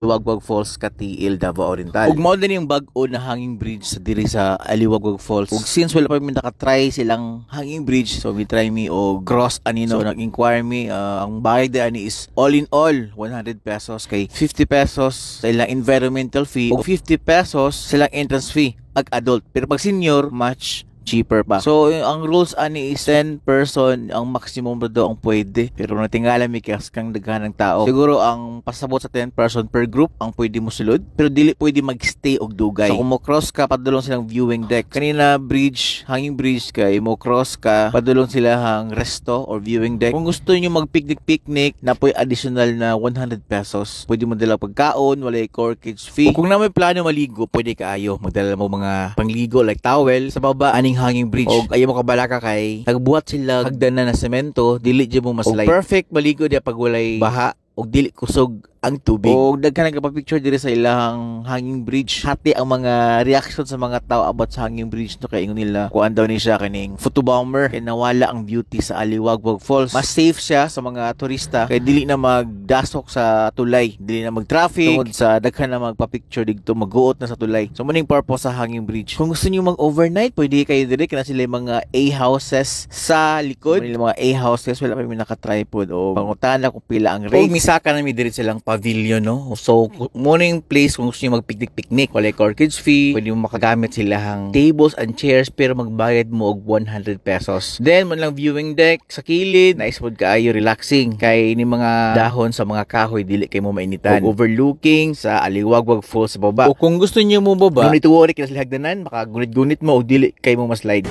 Aliwagwag Falls Katiil, Davao Oriental. Ug mao din yung bag-o na hanging bridge sa diri sa Aliwagwag Falls. Ug since wala pa mi nakatry silang hanging bridge, so we try me o gross anino. So nag-inquire me, ang bayad ani is all in all 100 pesos kay 50 pesos sa ilang environmental fee ug 50 pesos sa ilang entrance fee ag adult. Pero pag senior, much cheaper pa. So, ang rules ani is 10 person ang maximum na daw ang pwede. Pero natingala may kas kang daghan ng tao. Siguro ang pasabot sa 10 person per group ang pwede mo sulod. Pero dili pwede magstay og dugay. So, kung mo cross ka, padulong silang viewing deck. Kanina bridge, hanging bridge kay mo cross ka, padulong sila hang resto or viewing deck. Kung gusto niyo mag-picnic na po'y additional na 100 pesos. Pwede mo dala pagkaon, walay corkage fee. Kung na may plano maligo, pwede kaayo. Magdala mo mga pangligo like towel sa baba aning hanging bridge. O ayaw mo kabalaka kay nagbuhat sila hagdan na semento, dili dyan mo maslide. Perfect maligo dia pag walay baha o dili kusog ang tubig. O daghan nagpa-picture diri sa ilang hanging bridge. Hati ang mga reaction sa mga tao about sa hanging bridge no kay ingon nila kuan daw ni siya kaning photobomber kay nawala ang beauty sa Aliwagwag Falls. Mas safe siya sa mga turista kay dili na magdasok sa tulay, dili na mag-traffic tungod sa daghan na magpa-picture digto maguot na sa tulay. So maning purpose sa hanging bridge. Kung gusto niyo mag-overnight, pwede kayo diri kana sila mga A houses sa likod. Mga A houses wala pa mi naka-tripod o pangutana kung pila ang rate. O misaka na mi diri silang pavilion, no? So, morning place kung gusto nyo mag-picnic-picnic, wala corkage fee, pwede mo makagamit sila hang tables and chairs, pero magbayad mo og 100 pesos. Then, man lang viewing deck sa kilid, nice food kaayo, relaxing. Kay ni mga dahon sa mga kahoy, dili kay mo mainitan. O overlooking sa Aliwagwag Falls sa baba. O kung gusto nyo mo baba, don't need to worry, kinasali hagdanan, makagunit-gunit mo o dili kay mo maslide.